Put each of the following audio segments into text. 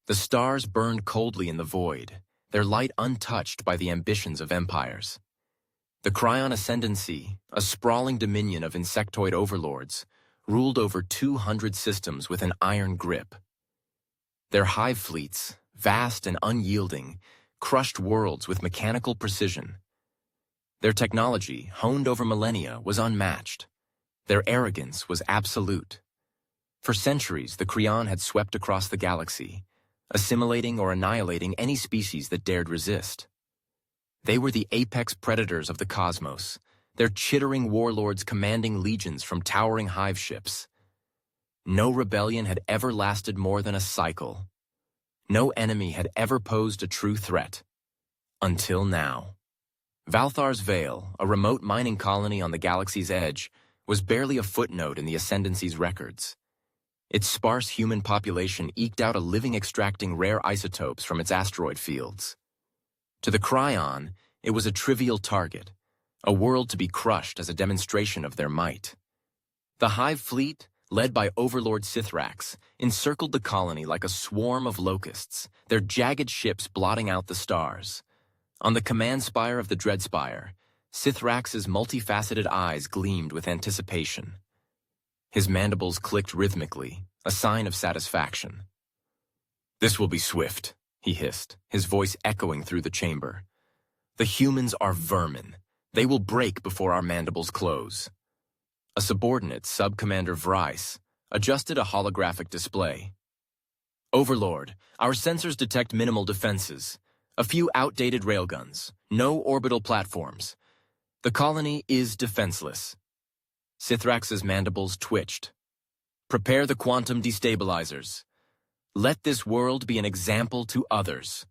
The stars burned coldly in the void, their light untouched by the ambitions of empires. The Kryon Ascendancy, a sprawling dominion of insectoid overlords, ruled over 200 systems with an iron grip. Their hive fleets, vast and unyielding, crushed worlds with mechanical precision. Their technology, honed over millennia, was unmatched. Their arrogance was absolute. For centuries, the Kryon had swept across the galaxy, assimilating or annihilating any species that dared resist. They were the apex predators of the cosmos, their chittering warlords commanding legions from towering hive ships. No rebellion had ever lasted more than a cycle. No enemy had ever posed a true threat. Until now. Valthar's Veil, a remote mining colony on the galaxy's edge, was barely a footnote in the Ascendancy's records. Its sparse human population eked out a living extracting rare isotopes from its asteroid fields. To the Kryon, it was a trivial target, a world to be crushed as a demonstration of their might. The Hive fleet, led by Overlord Sithrax, encircled the colony like a swarm of locusts, their jagged ships blotting out the stars. On the command spire of the Dreadspire, Sithrax's multifaceted eyes gleamed with anticipation. His mandibles clicked rhythmically, a sign of satisfaction. "This will be swift," he hissed, his voice echoing through the chamber. "The humans are vermin. They will break before our mandibles close." A subordinate, Sub-Commander Vryce, adjusted a holographic display. "Overlord, our sensors detect minimal defenses. A few outdated railguns, no orbital platforms. The colony is defenseless." Sithrax's mandibles twitched. "Prepare the quantum destabilizers. Let this world be an example to others."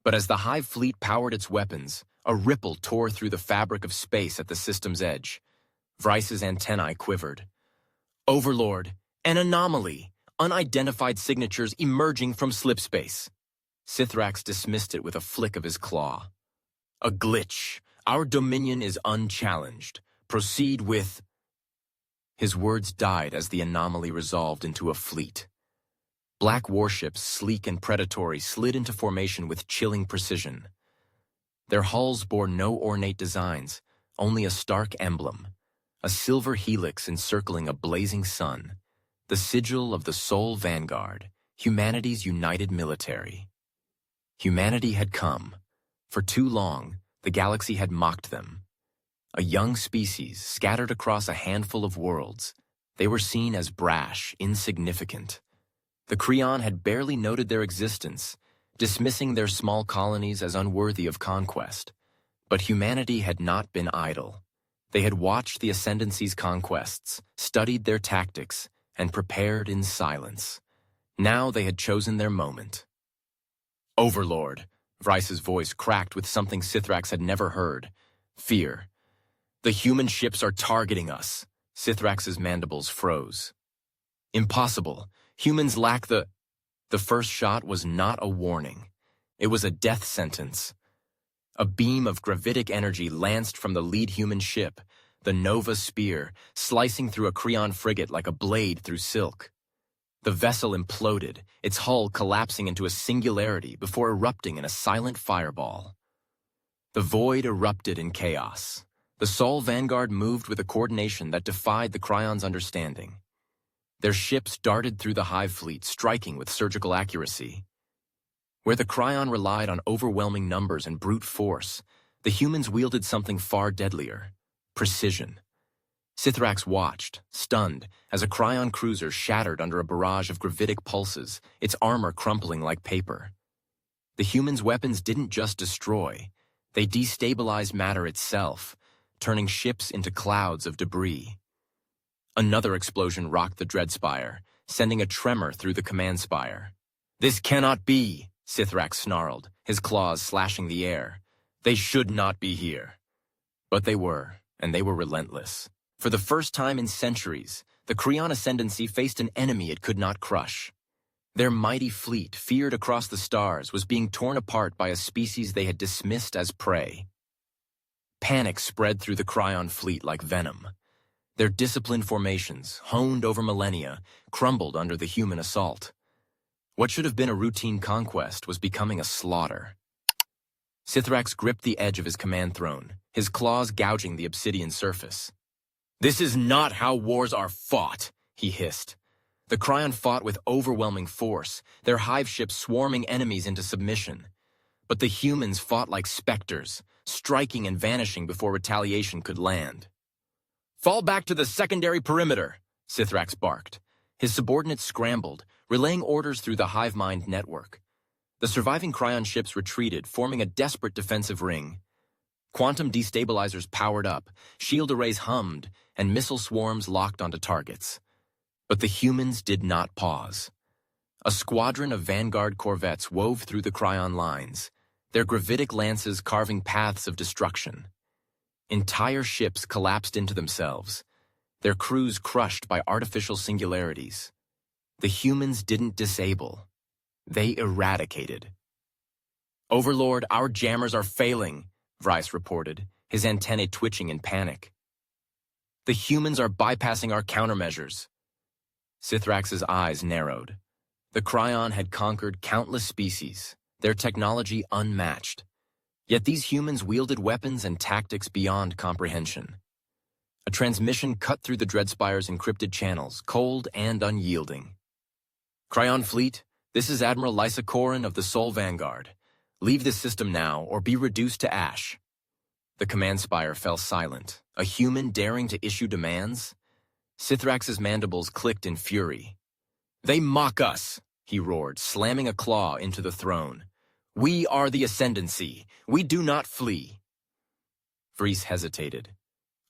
But as the Hive fleet powered its weapons, a ripple tore through the fabric of space at the system's edge. Vryce's antennae quivered. "Overlord, an anomaly, unidentified signatures emerging from slipspace." Sithrax dismissed it with a flick of his claw. "A glitch. Our dominion is unchallenged. Proceed with—" His words died as the anomaly resolved into a fleet. Black warships, sleek and predatory, slid into formation with chilling precision. Their hulls bore no ornate designs, only a stark emblem, a silver helix encircling a blazing sun, the sigil of the Sol Vanguard, humanity's united military. Humanity had come. For too long, the galaxy had mocked them. A young species scattered across a handful of worlds, they were seen as brash, insignificant. The Kryon had barely noted their existence, dismissing their small colonies as unworthy of conquest. But humanity had not been idle. They had watched the Ascendancy's conquests, studied their tactics, and prepared in silence. Now they had chosen their moment. "Overlord," Vryce's voice cracked with something Sithrax had never heard. Fear. "The human ships are targeting us." Sithrax's mandibles froze. "Impossible. Humans lack the—" The first shot was not a warning. It was a death sentence. A beam of gravitic energy lanced from the lead human ship, the Nova Spear, slicing through a Kryon frigate like a blade through silk. The vessel imploded, its hull collapsing into a singularity before erupting in a silent fireball. The void erupted in chaos. The Sol Vanguard moved with a coordination that defied the Kryon's understanding. Their ships darted through the Hive fleet, striking with surgical accuracy. Where the Kryon relied on overwhelming numbers and brute force, the humans wielded something far deadlier: precision. Sithrax watched, stunned, as a Kryon cruiser shattered under a barrage of gravitic pulses, its armor crumpling like paper. The humans' weapons didn't just destroy, they destabilized matter itself, turning ships into clouds of debris. Another explosion rocked the Dreadspire, sending a tremor through the command spire. "This cannot be," Sithrax snarled, his claws slashing the air. "They should not be here." But they were, and they were relentless. For the first time in centuries, the Kryon Ascendancy faced an enemy it could not crush. Their mighty fleet, feared across the stars, was being torn apart by a species they had dismissed as prey. Panic spread through the Kryon fleet like venom. Their disciplined formations, honed over millennia, crumbled under the human assault. What should have been a routine conquest was becoming a slaughter. Sithrax gripped the edge of his command throne, his claws gouging the obsidian surface. "This is not how wars are fought," he hissed. The Kryon fought with overwhelming force, their hive ships swarming enemies into submission. But the humans fought like specters, striking and vanishing before retaliation could land. "Fall back to the secondary perimeter," Sithrax barked. His subordinates scrambled, relaying orders through the hive mind network. The surviving Kryon ships retreated, forming a desperate defensive ring. Quantum destabilizers powered up, shield arrays hummed, and missile swarms locked onto targets. But the humans did not pause. A squadron of Vanguard corvettes wove through the Kryon lines, their gravitic lances carving paths of destruction. Entire ships collapsed into themselves, their crews crushed by artificial singularities. The humans didn't disable. They eradicated. "Overlord, our jammers are failing," Vryce reported, his antennae twitching in panic. "The humans are bypassing our countermeasures." Sithrax's eyes narrowed. The Kryon had conquered countless species, their technology unmatched. Yet these humans wielded weapons and tactics beyond comprehension. A transmission cut through the Dreadspire's encrypted channels, cold and unyielding. "Kryon Fleet, this is Admiral Lysa Korin of the Sol Vanguard. Leave this system now, or be reduced to ash." The command spire fell silent, a human daring to issue demands? Sithrax's mandibles clicked in fury. "They mock us," he roared, slamming a claw into the throne. "We are the Ascendancy. We do not flee." Vryce hesitated.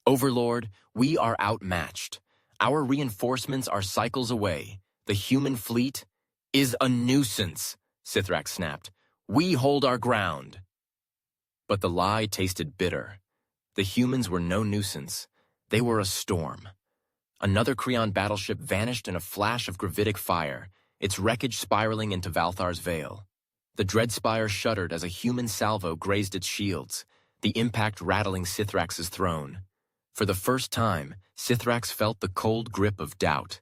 "Overlord, we are outmatched. Our reinforcements are cycles away. The human fleet is a nuisance," Sithrax snapped. "We hold our ground." But the lie tasted bitter. The humans were no nuisance. They were a storm. Another Kryon battleship vanished in a flash of gravitic fire, its wreckage spiraling into Valthar's Veil. The Dreadspire shuddered as a human salvo grazed its shields, the impact rattling Sithrax's throne. For the first time, Sithrax felt the cold grip of doubt.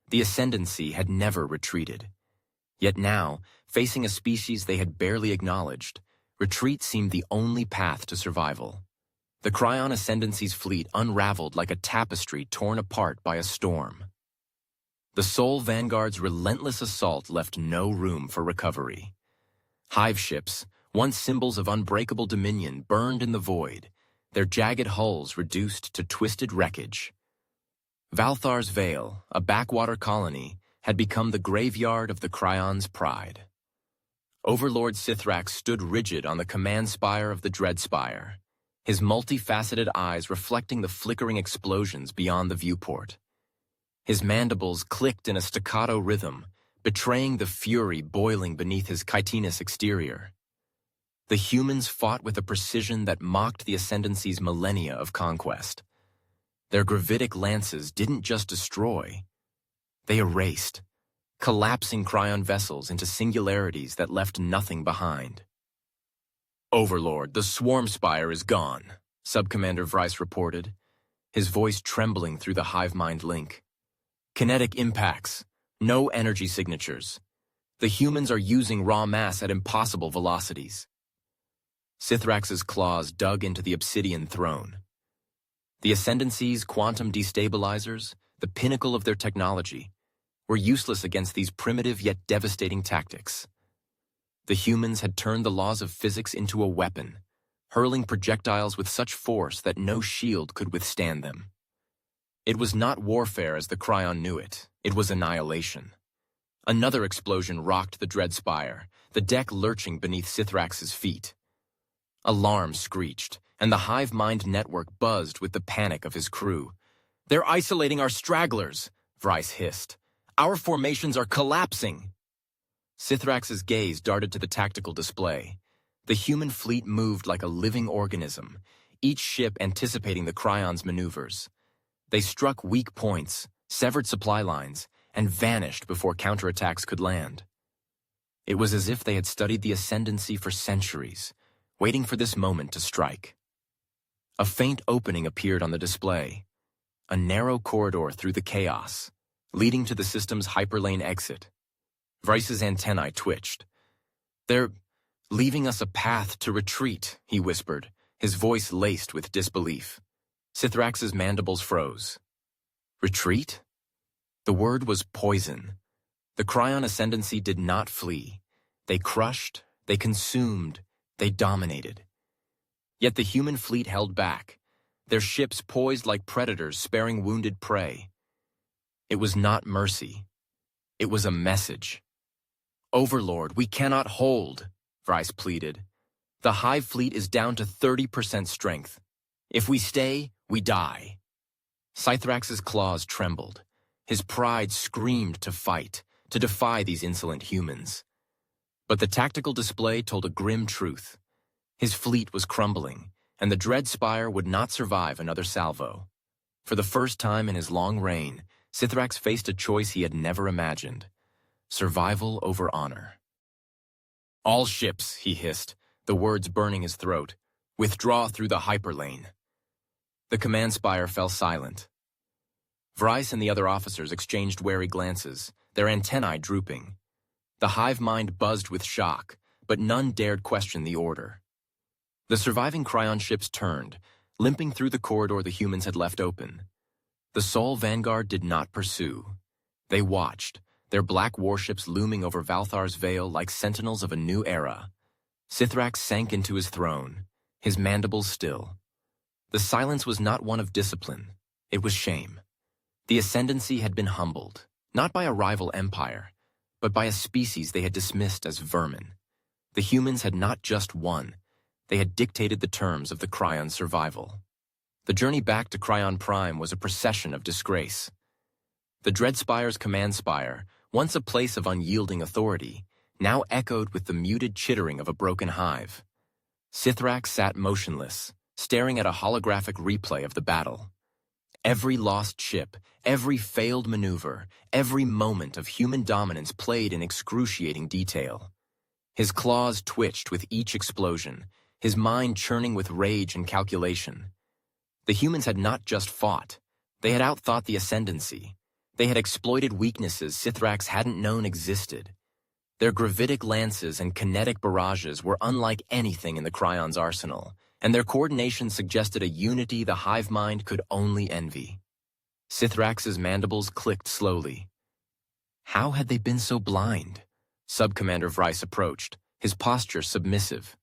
The Ascendancy had never retreated. Yet now, facing a species they had barely acknowledged, retreat seemed the only path to survival. The Kryon Ascendancy's fleet unraveled like a tapestry torn apart by a storm. The Sol Vanguard's relentless assault left no room for recovery. Hive ships, once symbols of unbreakable dominion, burned in the void, their jagged hulls reduced to twisted wreckage. Valthar's Veil, a backwater colony, had become the graveyard of the Kryon's pride. Overlord Sithrax stood rigid on the command spire of the Dreadspire, his multifaceted eyes reflecting the flickering explosions beyond the viewport. His mandibles clicked in a staccato rhythm, betraying the fury boiling beneath his chitinous exterior. The humans fought with a precision that mocked the Ascendancy's millennia of conquest. Their gravitic lances didn't just destroy, they erased, collapsing Kryon vessels into singularities that left nothing behind. "Overlord, the swarm spire is gone," Subcommander Vryce reported, his voice trembling through the hive mind link. "Kinetic impacts, no energy signatures. The humans are using raw mass at impossible velocities." Sithrax's claws dug into the obsidian throne. The Ascendancy's quantum destabilizers, the pinnacle of their technology, were useless against these primitive yet devastating tactics. The humans had turned the laws of physics into a weapon, hurling projectiles with such force that no shield could withstand them. It was not warfare as the Kryon knew it, it was annihilation. Another explosion rocked the Dreadspire, the deck lurching beneath Sithrax's feet. Alarms screeched, and the hive mind network buzzed with the panic of his crew. "They're isolating our stragglers," Vryce hissed. "Our formations are collapsing." Sithrax's gaze darted to the tactical display. The human fleet moved like a living organism, each ship anticipating the Kryon's maneuvers. They struck weak points, severed supply lines, and vanished before counterattacks could land. It was as if they had studied the Ascendancy for centuries, waiting for this moment to strike. A faint opening appeared on the display, a narrow corridor through the chaos, leading to the system's hyperlane exit. Vrice's antennae twitched. "They're leaving us a path to retreat," he whispered, his voice laced with disbelief. Sithrax's mandibles froze. Retreat? The word was poison. The Kryon Ascendancy did not flee. They crushed, they consumed, they dominated. Yet the human fleet held back, their ships poised like predators sparing wounded prey. It was not mercy. It was a message. "Overlord, we cannot hold," Vrice pleaded. "The hive fleet is down to 30% strength. If we stay, we die." Sithrax's claws trembled. His pride screamed to fight, to defy these insolent humans. But the tactical display told a grim truth. His fleet was crumbling, and the Dread Spire would not survive another salvo. For the first time in his long reign, Sithrax faced a choice he had never imagined: survival over honor. "All ships," he hissed, the words burning his throat, "withdraw through the hyperlane." The command spire fell silent. Vrice and the other officers exchanged wary glances, their antennae drooping. The hive mind buzzed with shock, but none dared question the order. The surviving Kryon ships turned, limping through the corridor the humans had left open. The Sol Vanguard did not pursue. They watched, their black warships looming over Valthar's veil like sentinels of a new era. Sithrax sank into his throne, his mandibles still. The silence was not one of discipline, it was shame. The Ascendancy had been humbled, not by a rival empire, but by a species they had dismissed as vermin. The humans had not just won, they had dictated the terms of the Kryon's survival. The journey back to Kryon Prime was a procession of disgrace. The Dread Spire's command spire, once a place of unyielding authority, now echoed with the muted chittering of a broken hive. Sithrax sat motionless, staring at a holographic replay of the battle. Every lost ship, every failed maneuver, every moment of human dominance played in excruciating detail. His claws twitched with each explosion, his mind churning with rage and calculation. The humans had not just fought, they had outthought the Ascendancy. They had exploited weaknesses Sithrax hadn't known existed. Their gravitic lances and kinetic barrages were unlike anything in the Kryon's arsenal, and their coordination suggested a unity the hive mind could only envy. Sithrax's mandibles clicked slowly. How had they been so blind? Sub-Commander Vrice approached, his posture submissive.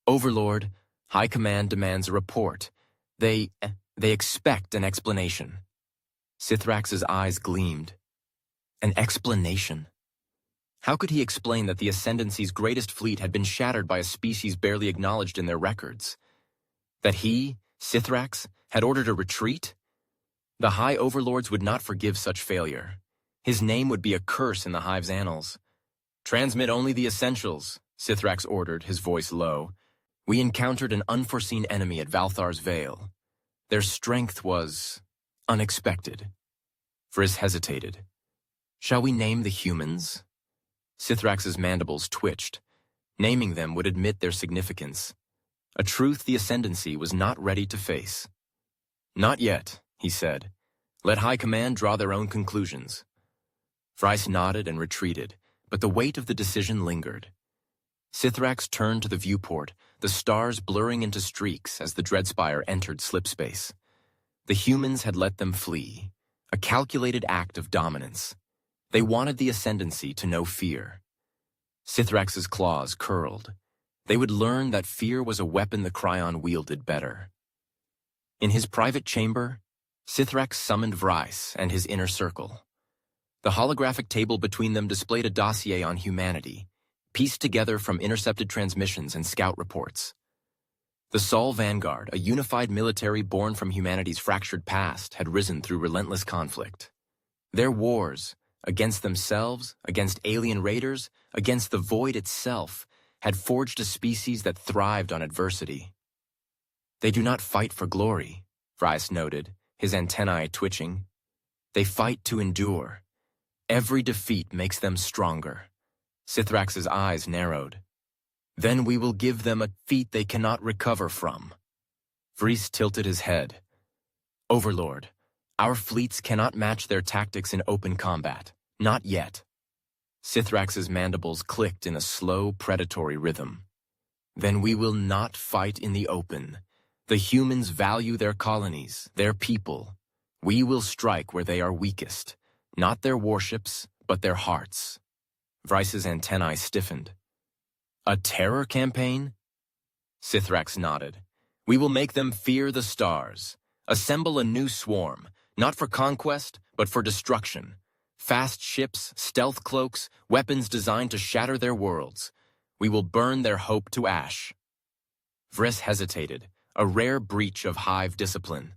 "Overlord, High Command demands a report. They expect an explanation." Sithrax's eyes gleamed. An explanation? How could he explain that the Ascendancy's greatest fleet had been shattered by a species barely acknowledged in their records? That he, Sithrax, had ordered a retreat? The High Overlords would not forgive such failure. His name would be a curse in the Hive's annals. "Transmit only the essentials," Sithrax ordered, his voice low. "We encountered an unforeseen enemy at Valthar's Veil. Their strength was unexpected." Vrice hesitated. "Shall we name the humans?" Sithrax's mandibles twitched. Naming them would admit their significance. A truth the Ascendancy was not ready to face. "Not yet," he said. "Let High Command draw their own conclusions." Vrice nodded and retreated, but the weight of the decision lingered. Sithrax turned to the viewport, the stars blurring into streaks as the Dreadspire entered slipspace. The humans had let them flee, a calculated act of dominance. They wanted the Ascendancy to know fear. Sithrax's claws curled. They would learn that fear was a weapon the Kryon wielded better. In his private chamber, Sithrax summoned Vrice and his inner circle. The holographic table between them displayed a dossier on humanity, pieced together from intercepted transmissions and scout reports. The Sol Vanguard, a unified military born from humanity's fractured past, had risen through relentless conflict. Their wars, against themselves, against alien raiders, against the void itself, had forged a species that thrived on adversity. "They do not fight for glory," Vrice noted, his antennae twitching. "They fight to endure. Every defeat makes them stronger." Sithrax's eyes narrowed. "Then we will give them a feat they cannot recover from." Vrice tilted his head. "Overlord, our fleets cannot match their tactics in open combat. Not yet." Sithrax's mandibles clicked in a slow, predatory rhythm. Then we will not fight in the open. The humans value their colonies, their people. We will strike where they are weakest, not their warships, but their hearts. Vrice's antennae stiffened. A terror campaign? Sithrax nodded. We will make them fear the stars. Assemble a new swarm, not for conquest, but for destruction. Fast ships, stealth cloaks, weapons designed to shatter their worlds. We will burn their hope to ash. Vrice hesitated, a rare breach of hive discipline.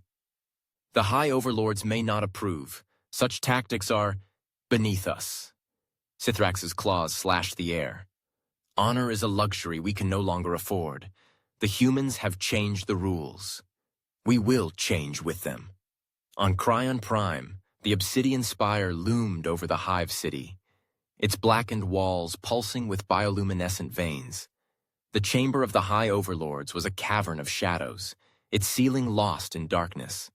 The High Overlords may not approve. Such tactics are beneath us. Sithrax's claws slashed the air. Honor is a luxury we can no longer afford. The humans have changed the rules. We will change with them. On Kryon Prime, the obsidian spire loomed over the hive city, its blackened walls pulsing with bioluminescent veins. The chamber of the High Overlords was a cavern of shadows, its ceiling lost in darkness.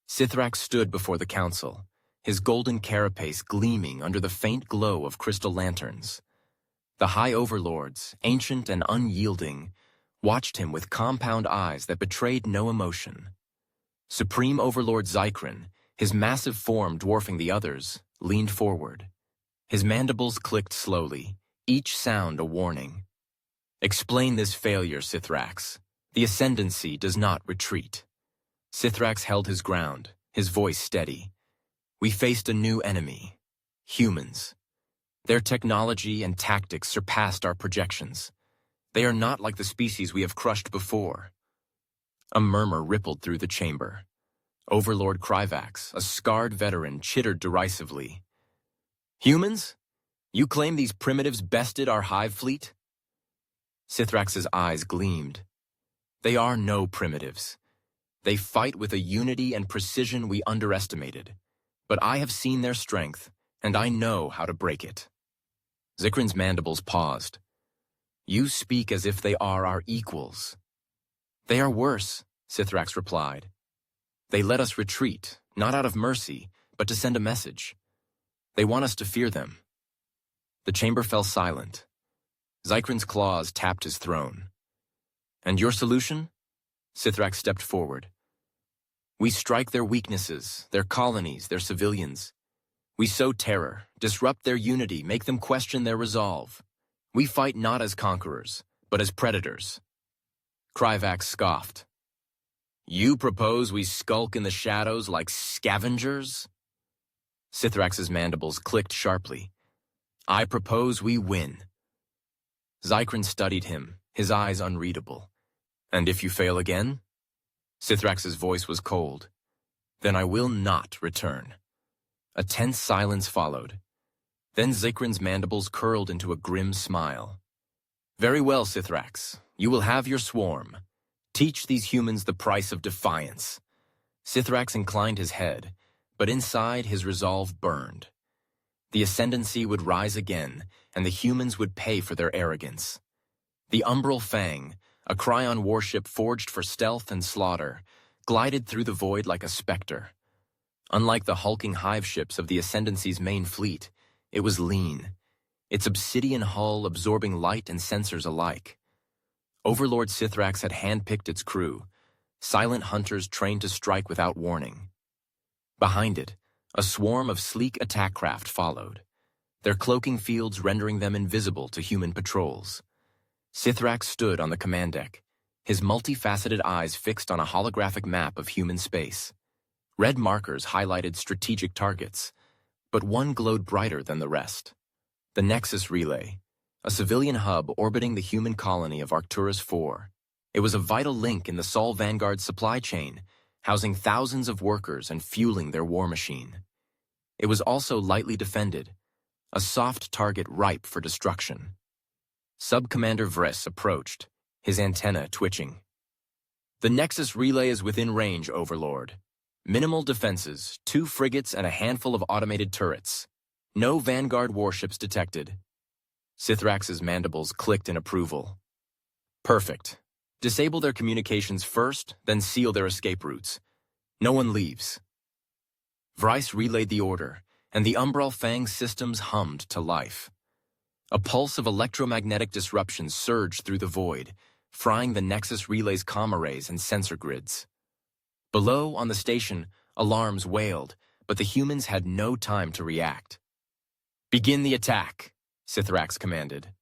Sithrax stood before the council, his golden carapace gleaming under the faint glow of crystal lanterns. The High Overlords, ancient and unyielding, watched him with compound eyes that betrayed no emotion. Supreme Overlord Zykryn, his massive form dwarfing the others, leaned forward. His mandibles clicked slowly, each sound a warning. Explain this failure, Sithrax. The Ascendancy does not retreat. Sithrax held his ground, his voice steady. We faced a new enemy, humans. Their technology and tactics surpassed our projections. They are not like the species we have crushed before. A murmur rippled through the chamber. Overlord Kryvax, a scarred veteran, chittered derisively. Humans? You claim these primitives bested our hive fleet? Sithrax's eyes gleamed. They are no primitives. They fight with a unity and precision we underestimated. But I have seen their strength, and I know how to break it. Zykryn's mandibles paused. You speak as if they are our equals. They are worse, Sithrax replied. They let us retreat, not out of mercy, but to send a message. They want us to fear them. The chamber fell silent. Zykryn's claws tapped his throne. And your solution? Sithrax stepped forward. We strike their weaknesses, their colonies, their civilians. We sow terror, disrupt their unity, make them question their resolve. We fight not as conquerors, but as predators. Kryvax scoffed. You propose we skulk in the shadows like scavengers? Sithrax's mandibles clicked sharply. I propose we win. Zykryn studied him, his eyes unreadable. And if you fail again? Sithrax's voice was cold. Then I will not return. A tense silence followed. Then Zykryn's mandibles curled into a grim smile. Very well, Sithrax. You will have your swarm. Teach these humans the price of defiance. Sithrax inclined his head, but inside his resolve burned. The Ascendancy would rise again, and the humans would pay for their arrogance. The Umbral Fang, a Kryon warship forged for stealth and slaughter, glided through the void like a specter. Unlike the hulking hive ships of the Ascendancy's main fleet, it was lean, its obsidian hull absorbing light and sensors alike. Overlord Sithrax had handpicked its crew, silent hunters trained to strike without warning. Behind it, a swarm of sleek attack craft followed, their cloaking fields rendering them invisible to human patrols. Sithrax stood on the command deck, his multifaceted eyes fixed on a holographic map of human space. Red markers highlighted strategic targets, but one glowed brighter than the rest. The Nexus Relay, a civilian hub orbiting the human colony of Arcturus 4. It was a vital link in the Sol Vanguard supply chain, housing thousands of workers and fueling their war machine. It was also lightly defended, a soft target ripe for destruction. Sub-Commander Vrice approached, his antenna twitching. The Nexus Relay is within range, Overlord. Minimal defenses, 2 frigates and a handful of automated turrets. No Vanguard warships detected. Sithrax's mandibles clicked in approval. Perfect. Disable their communications first, then seal their escape routes. No one leaves. Vrice relayed the order, and the Umbral Fang systems hummed to life. A pulse of electromagnetic disruption surged through the void, frying the Nexus Relay's comm arrays and sensor grids. Below, on the station, alarms wailed, but the humans had no time to react. "Begin the attack," Sithrax commanded.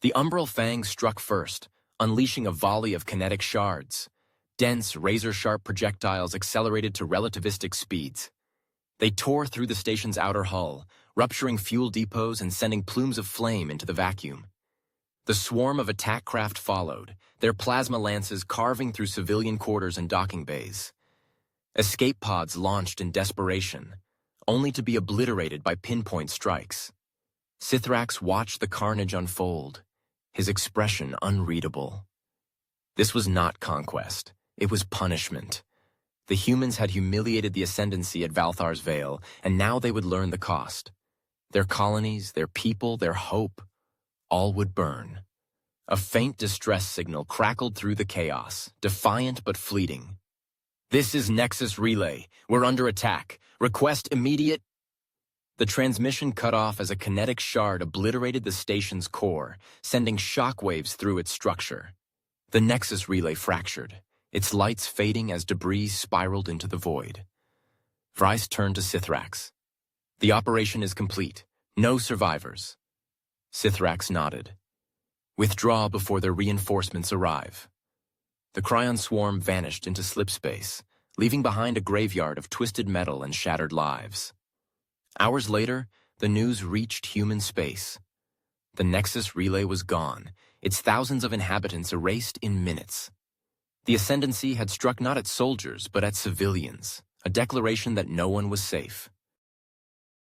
The Umbral Fang struck first, unleashing a volley of kinetic shards. Dense, razor-sharp projectiles accelerated to relativistic speeds. They tore through the station's outer hull, rupturing fuel depots and sending plumes of flame into the vacuum. The swarm of attack craft followed, their plasma lances carving through civilian quarters and docking bays. Escape pods launched in desperation, only to be obliterated by pinpoint strikes. Sithrax watched the carnage unfold, his expression unreadable. This was not conquest, it was punishment. The humans had humiliated the Ascendancy at Valthar's Veil, and now they would learn the cost. Their colonies, their people, their hope, all would burn. A faint distress signal crackled through the chaos, defiant but fleeting. "This is Nexus Relay. We're under attack. Request immediate..." The transmission cut off as a kinetic shard obliterated the station's core, sending shockwaves through its structure. The Nexus Relay fractured, its lights fading as debris spiraled into the void. Vryce turned to Sithrax. "The operation is complete. No survivors." Sithrax nodded. "Withdraw before their reinforcements arrive." The Kryon swarm vanished into slipspace, leaving behind a graveyard of twisted metal and shattered lives. Hours later, the news reached human space. The Nexus Relay was gone, its thousands of inhabitants erased in minutes. The Ascendancy had struck not at soldiers, but at civilians, a declaration that no one was safe.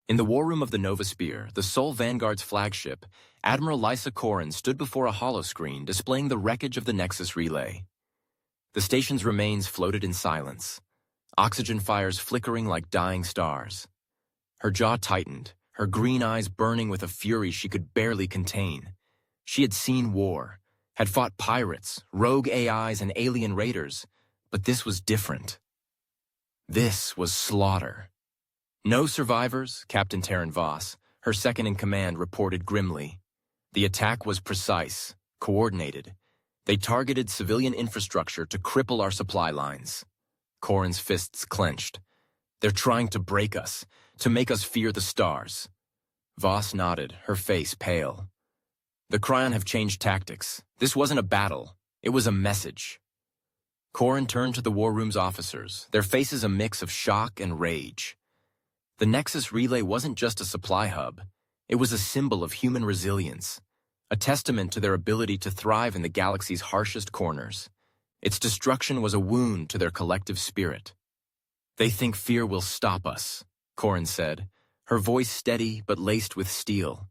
In the war room of the Nova Spear, the Sol Vanguard's flagship, Admiral Lysa Corrin stood before a holoscreen displaying the wreckage of the Nexus Relay. The station's remains floated in silence, oxygen fires flickering like dying stars. Her jaw tightened, her green eyes burning with a fury she could barely contain. She had seen war, had fought pirates, rogue AIs, and alien raiders, but this was different. This was slaughter. "No survivors," Captain Terran Voss, her second-in-command, reported grimly. The attack was precise, coordinated. They targeted civilian infrastructure to cripple our supply lines. Corrin's fists clenched. "They're trying to break us, to make us fear the stars." Voss nodded, her face pale. "The Kryon have changed tactics. This wasn't a battle. It was a message." Corrin turned to the war room's officers, their faces a mix of shock and rage. The Nexus Relay wasn't just a supply hub. It was a symbol of human resilience, a testament to their ability to thrive in the galaxy's harshest corners. Its destruction was a wound to their collective spirit. "They think fear will stop us," Corrin said, her voice steady but laced with steel.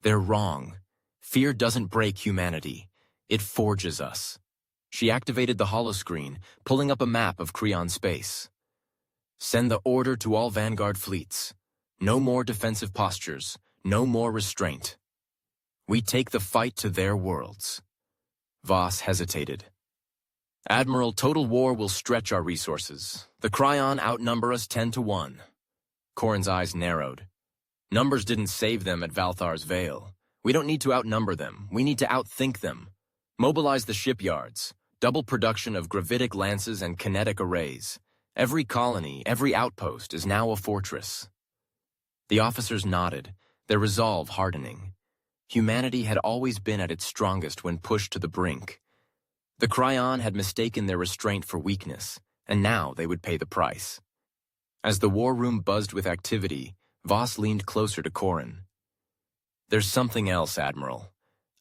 "They're wrong. Fear doesn't break humanity. It forges us." She activated the holoscreen, pulling up a map of Kryon space. "Send the order to all Vanguard fleets. No more defensive postures, no more restraint. We take the fight to their worlds." Voss hesitated. "Admiral, total war will stretch our resources. The Kryon outnumber us 10-1. Corrin's eyes narrowed. "Numbers didn't save them at Valthar's Veil. We don't need to outnumber them. We need to outthink them. Mobilize the shipyards. Double production of gravitic lances and kinetic arrays. Every colony, every outpost is now a fortress." The officers nodded, their resolve hardening. Humanity had always been at its strongest when pushed to the brink. The Kryon had mistaken their restraint for weakness, and now they would pay the price. As the war room buzzed with activity, Voss leaned closer to Corrin. "There's something else, Admiral.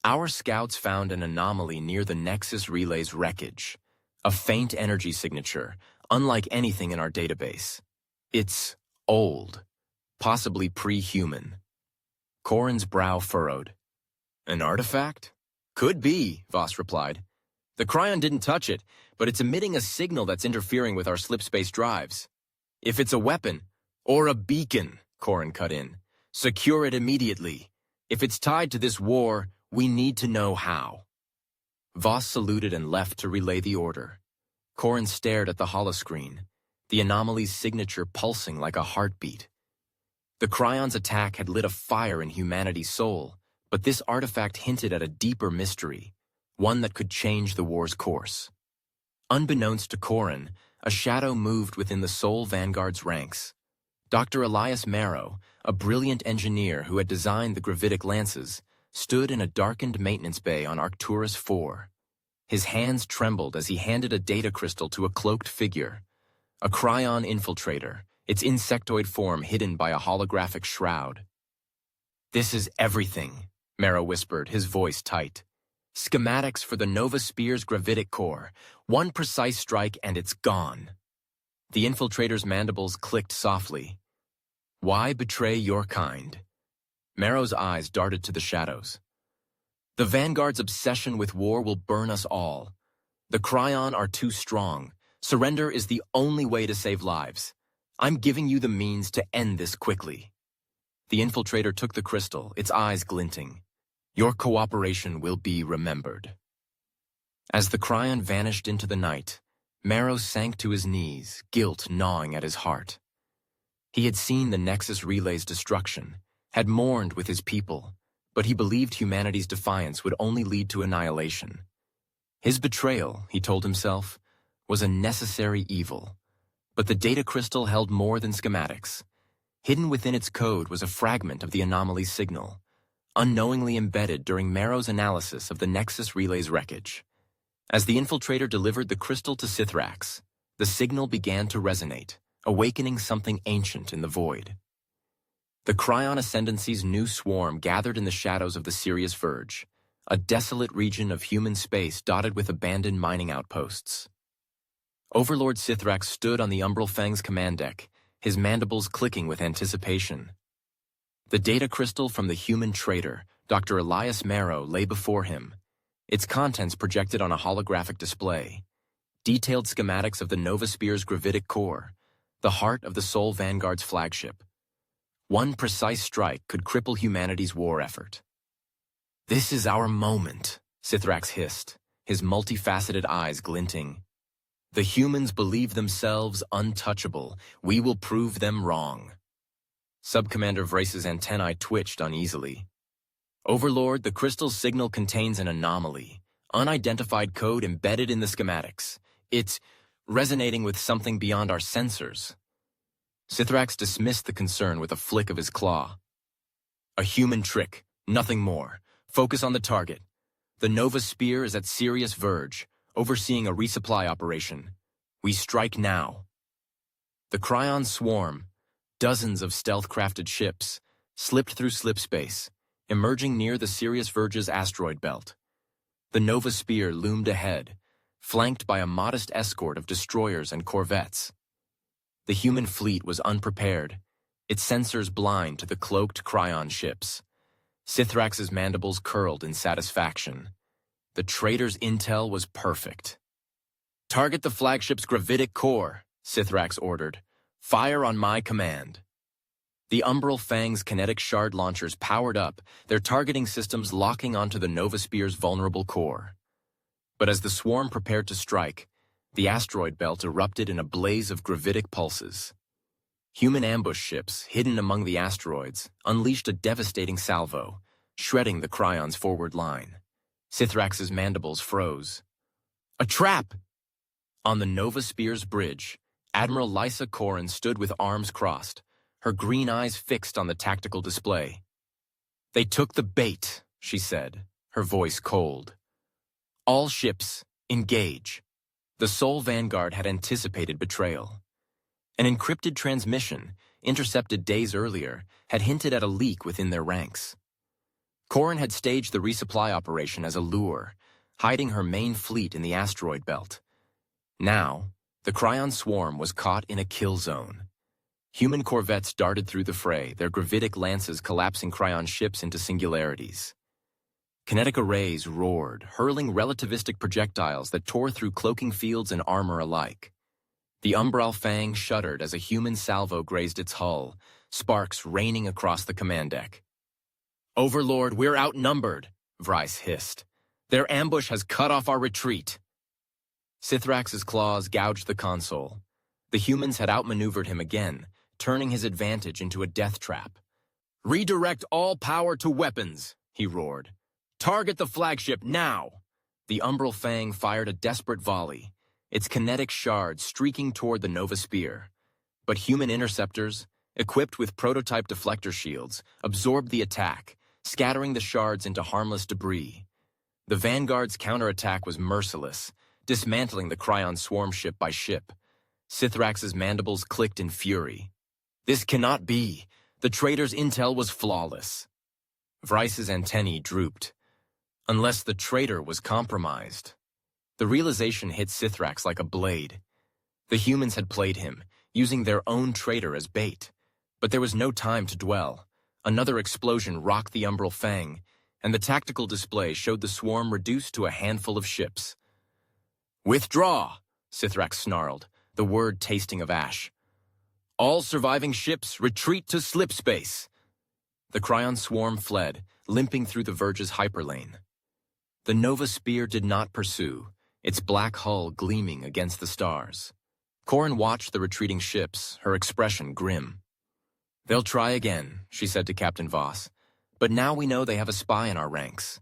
Our scouts found an anomaly near the Nexus Relay's wreckage. A faint energy signature, unlike anything in our database. It's old, possibly pre-human." Corrin's brow furrowed. "An artifact?" "Could be," Voss replied. "The Kryon didn't touch it, but it's emitting a signal that's interfering with our slipspace drives. If it's a weapon, or a beacon," Corrin cut in, "secure it immediately. If it's tied to this war, we need to know how." Voss saluted and left to relay the order. Corrin stared at the holoscreen, the anomaly's signature pulsing like a heartbeat. The Kryon's attack had lit a fire in humanity's soul, But this artifact hinted at a deeper mystery, one that could change the war's course. Unbeknownst to Kryon, a shadow moved within the Sol Vanguard's ranks. Dr. Elias Marrow, a brilliant engineer who had designed the Gravitic lances, stood in a darkened maintenance bay on Arcturus 4. His hands trembled as he handed a data crystal to a cloaked figure, a Kryon infiltrator, its insectoid form hidden by a holographic shroud. "This is everything," Marrow whispered, his voice tight. "Schematics for the Nova Spear's gravitic core. One precise strike and it's gone." The infiltrator's mandibles clicked softly. "Why betray your kind?" Marrow's eyes darted to the shadows. "The Vanguard's obsession with war will burn us all. The Kryon are too strong. Surrender is the only way to save lives. I'm giving you the means to end this quickly." The infiltrator took the crystal, its eyes glinting. "Your cooperation will be remembered." As the Kryon vanished into the night, Marrow sank to his knees, guilt gnawing at his heart. He had seen the Nexus Relay's destruction, had mourned with his people, but he believed humanity's defiance would only lead to annihilation. His betrayal, he told himself, was a necessary evil. But the data crystal held more than schematics. Hidden within its code was a fragment of the anomaly signal, unknowingly embedded during Marrow's analysis of the Nexus Relay's wreckage. As the infiltrator delivered the crystal to Sithrax, the signal began to resonate, awakening something ancient in the void. The Kryon Ascendancy's new swarm gathered in the shadows of the Sirius Verge, a desolate region of human space dotted with abandoned mining outposts. Overlord Sithrax stood on the Umbral Fang's command deck, his mandibles clicking with anticipation. The data crystal from the human traitor, Dr. Elias Marrow, lay before him, its contents projected on a holographic display. Detailed schematics of the Nova Spear's gravitic core, the heart of the Sol Vanguard's flagship. One precise strike could cripple humanity's war effort. "This is our moment," Sithrax hissed, his multifaceted eyes glinting. "The humans believe themselves untouchable. We will prove them wrong." Subcommander Vrace's antennae twitched uneasily. "Overlord, the crystal signal contains an anomaly, unidentified code embedded in the schematics. It's resonating with something beyond our sensors." Sithrax dismissed the concern with a flick of his claw. "A human trick, nothing more. Focus on the target. The Nova Spear is at Sirius Verge, overseeing a resupply operation. We strike now." The Kryon swarm, dozens of stealth-crafted ships, slipped through slipspace, emerging near the Sirius Verge's asteroid belt. The Nova Spear loomed ahead, flanked by a modest escort of destroyers and corvettes. The human fleet was unprepared, its sensors blind to the cloaked Kryon ships. Sithrax's mandibles curled in satisfaction. The traitor's intel was perfect. "Target the flagship's gravitic core," Sithrax ordered. "Fire on my command." The Umbral Fang's kinetic shard launchers powered up, their targeting systems locking onto the Nova Spear's vulnerable core. But as the swarm prepared to strike, the asteroid belt erupted in a blaze of gravitic pulses. Human ambush ships, hidden among the asteroids, unleashed a devastating salvo, shredding the Kryon's forward line. Sithrax's mandibles froze. "A trap!" On the Nova Spear's bridge, Admiral Lysa Kryon stood with arms crossed, her green eyes fixed on the tactical display. "They took the bait," she said, her voice cold. "All ships, engage." The Sol Vanguard had anticipated betrayal. An encrypted transmission, intercepted days earlier, had hinted at a leak within their ranks. Kryon had staged the resupply operation as a lure, hiding her main fleet in the asteroid belt. Now, the Kryon swarm was caught in a kill zone. Human corvettes darted through the fray, their gravitic lances collapsing Kryon ships into singularities. Kinetic arrays roared, hurling relativistic projectiles that tore through cloaking fields and armor alike. The Umbral Fang shuddered as a human salvo grazed its hull, sparks raining across the command deck. "Overlord, we're outnumbered," Vrace hissed. "Their ambush has cut off our retreat." Sithrax's claws gouged the console. The humans had outmaneuvered him again, turning his advantage into a death trap. "Redirect all power to weapons," he roared. "Target the flagship now!" The Umbral Fang fired a desperate volley, its kinetic shards streaking toward the Nova Spear. But human interceptors, equipped with prototype deflector shields, absorbed the attack, scattering the shards into harmless debris. The Vanguard's counterattack was merciless, dismantling the Kryon swarm ship by ship. Sithrax's mandibles clicked in fury. This cannot be. The traitor's intel was flawless. Vrice's antennae drooped. Unless the traitor was compromised. The realization hit Sithrax like a blade. The humans had played him, using their own traitor as bait. But there was no time to dwell. Another explosion rocked the Umbral Fang, and the tactical display showed the swarm reduced to a handful of ships. "Withdraw!" Sithrax snarled, the word tasting of ash. "All surviving ships retreat to slip space." The Kryon swarm fled, limping through the Verge's hyperlane. The Nova Spear did not pursue, its black hull gleaming against the stars. Corrin watched the retreating ships, her expression grim. "They'll try again," she said to Captain Voss, "but now we know they have a spy in our ranks."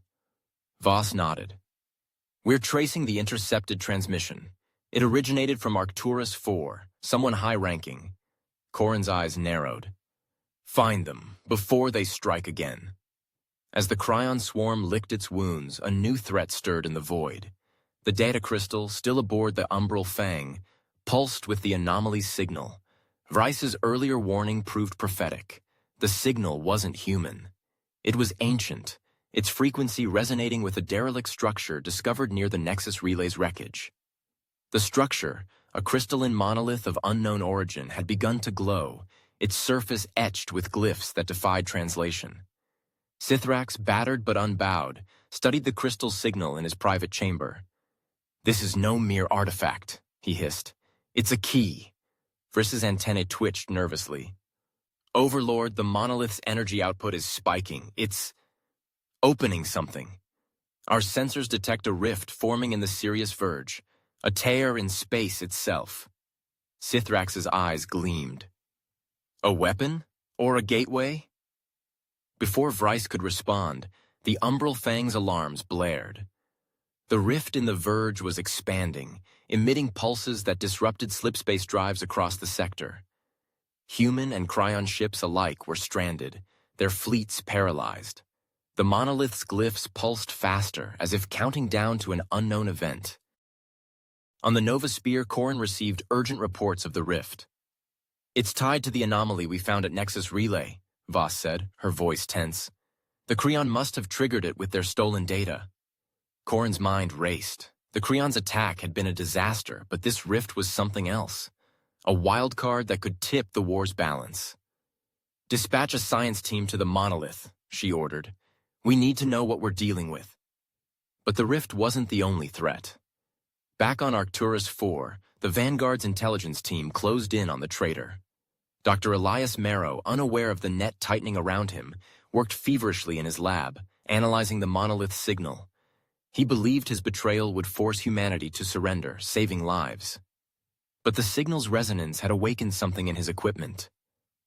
Voss nodded. "We're tracing the intercepted transmission. It originated from Arcturus 4, someone high-ranking." Corrin's eyes narrowed. "Find them, before they strike again." As the Kryon swarm licked its wounds, a new threat stirred in the void. The data crystal, still aboard the Umbral Fang, pulsed with the anomaly signal. Vrice's earlier warning proved prophetic. The signal wasn't human. It was ancient, its frequency resonating with a derelict structure discovered near the Nexus Relay's wreckage. The structure, a crystalline monolith of unknown origin, had begun to glow, its surface etched with glyphs that defied translation. Sithrax, battered but unbowed, studied the crystal signal in his private chamber. "This is no mere artifact," he hissed. "It's a key." Vriss's antennae twitched nervously. "Overlord, the monolith's energy output is spiking. It's opening something. Our sensors detect a rift forming in the Sirius Verge, a tear in space itself." Sithrax's eyes gleamed. "A weapon? Or a gateway?" Before Vrice could respond, the Umbral Fang's alarms blared. The rift in the Verge was expanding, emitting pulses that disrupted slipspace drives across the sector. Human and Kryon ships alike were stranded, their fleets paralyzed. The monolith's glyphs pulsed faster, as if counting down to an unknown event. On the Nova Spear, Corrin received urgent reports of the rift. "It's tied to the anomaly we found at Nexus Relay," Voss said, her voice tense. "The Kryon must have triggered it with their stolen data." Corrin's mind raced. The Kryon's attack had been a disaster, but this rift was something else. A wild card that could tip the war's balance. "Dispatch a science team to the Monolith," she ordered. "We need to know what we're dealing with." But the rift wasn't the only threat. Back on Arcturus 4, the Vanguard's intelligence team closed in on the traitor. Dr. Elias Marrow, unaware of the net tightening around him, worked feverishly in his lab, analyzing the monolith's signal. He believed his betrayal would force humanity to surrender, saving lives. But the signal's resonance had awakened something in his equipment.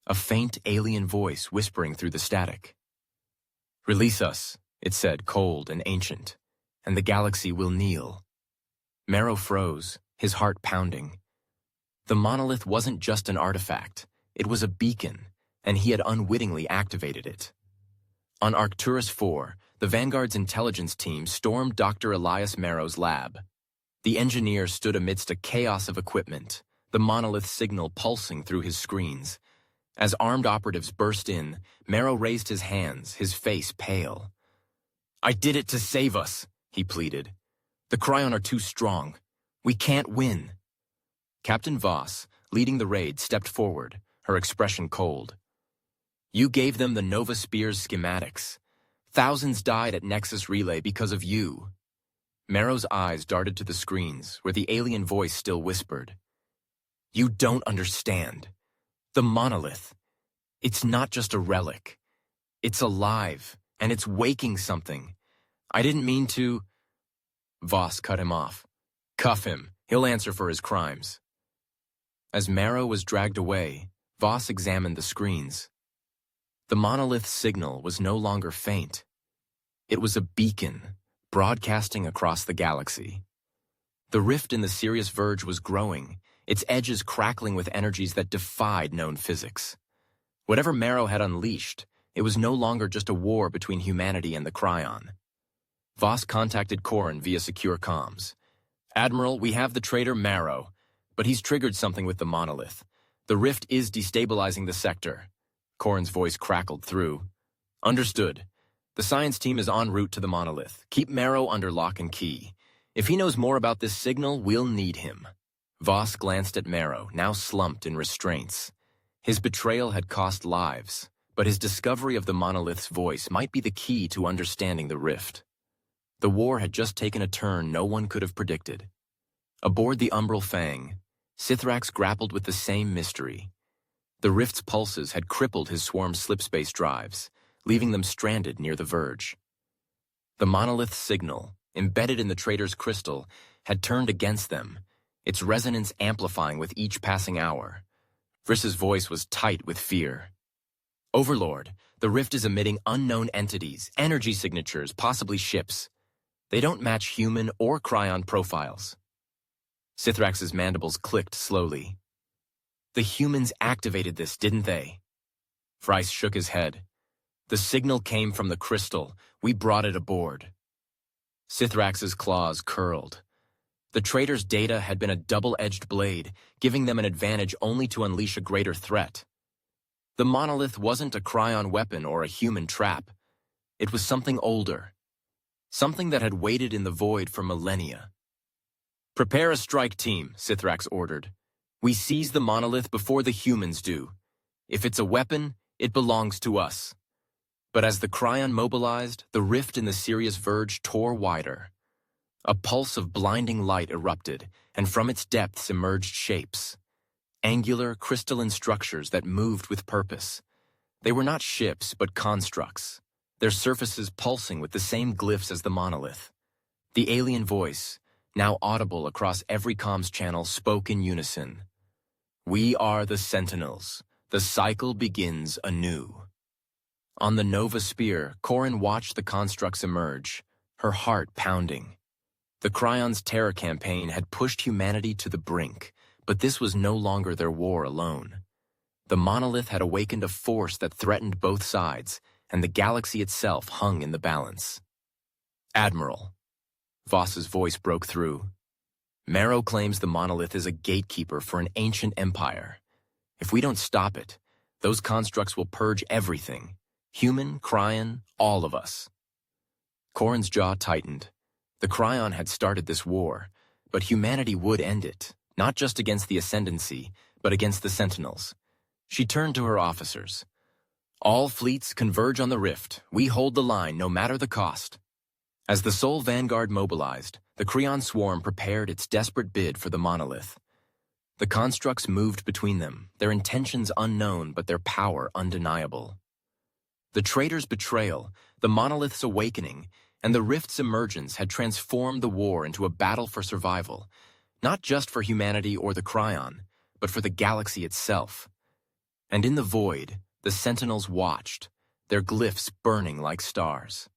A faint alien voice whispering through the static. "Release us," it said, cold and ancient, "and the galaxy will kneel." Marrow froze, his heart pounding. The monolith wasn't just an artifact. It was a beacon, and he had unwittingly activated it. On Arcturus 4, the Vanguard's intelligence team stormed Dr. Elias Marrow's lab. The engineer stood amidst a chaos of equipment, the monolith signal pulsing through his screens. As armed operatives burst in, Marrow raised his hands, his face pale. "I did it to save us," he pleaded. "The Kryon are too strong. We can't win." Captain Voss, leading the raid, stepped forward, her expression cold. "You gave them the Nova Spear's schematics. Thousands died at Nexus Relay because of you." Marrow's eyes darted to the screens, where the alien voice still whispered. "You don't understand. The monolith. It's not just a relic. It's alive, and it's waking something. I didn't mean to—" Voss cut him off. "Cuff him. He'll answer for his crimes." As Marrow was dragged away, Voss examined the screens. The monolith's signal was no longer faint. It was a beacon, broadcasting across the galaxy. The rift in the Sirius Verge was growing, its edges crackling with energies that defied known physics. Whatever Marrow had unleashed, it was no longer just a war between humanity and the Kryon. Voss contacted Kryon via secure comms. "Admiral, we have the traitor Marrow, but he's triggered something with the Monolith. The rift is destabilizing the sector." Kryn's voice crackled through. "Understood. The science team is en route to the Monolith. Keep Marrow under lock and key. If he knows more about this signal, we'll need him." Voss glanced at Marrow, now slumped in restraints. His betrayal had cost lives, but his discovery of the Monolith's voice might be the key to understanding the rift. The war had just taken a turn no one could have predicted. Aboard the Umbral Fang, Sithrax grappled with the same mystery. The rift's pulses had crippled his swarm's slipspace drives, leaving them stranded near the Verge. The Monolith's signal, embedded in the traitor's crystal, had turned against them, its resonance amplifying with each passing hour. Vriss's voice was tight with fear. "Overlord, the rift is emitting unknown entities, energy signatures, possibly ships. They don't match human or Kryon profiles." Sithrax's mandibles clicked slowly. "The humans activated this, didn't they?" Vriss shook his head. "The signal came from the crystal. We brought it aboard." Sithrax's claws curled. The traitor's data had been a double-edged blade, giving them an advantage only to unleash a greater threat. The Monolith wasn't a Kryon weapon or a human trap. It was something older. Something that had waited in the void for millennia. "Prepare a strike team," Sithrax ordered. "We seize the Monolith before the humans do. If it's a weapon, it belongs to us." But as the Kryon mobilized, the rift in the Sirius Verge tore wider. A pulse of blinding light erupted, and from its depths emerged shapes. Angular, crystalline structures that moved with purpose. They were not ships, but constructs, their surfaces pulsing with the same glyphs as the Monolith. The alien voice, now audible across every comms channel, spoke in unison. "We are the Sentinels. The cycle begins anew." On the Nova Spear, Kryon watched the constructs emerge, her heart pounding. The Kryon's terror campaign had pushed humanity to the brink, but this was no longer their war alone. The Monolith had awakened a force that threatened both sides, and the galaxy itself hung in the balance. "Admiral," Voss's voice broke through. "Marrow claims the Monolith is a gatekeeper for an ancient empire. If we don't stop it, those constructs will purge everything. Human, Kryon, all of us." Kryn's jaw tightened. The Kryon had started this war, but humanity would end it, not just against the Ascendancy, but against the Sentinels. She turned to her officers. "All fleets converge on the rift. We hold the line no matter the cost." As the Sol Vanguard mobilized, the Kryon swarm prepared its desperate bid for the Monolith. The constructs moved between them, their intentions unknown but their power undeniable. The traitor's betrayal, the Monolith's awakening, and the rift's emergence had transformed the war into a battle for survival, not just for humanity or the Kryon, but for the galaxy itself. And in the void, the Sentinels watched, their glyphs burning like stars.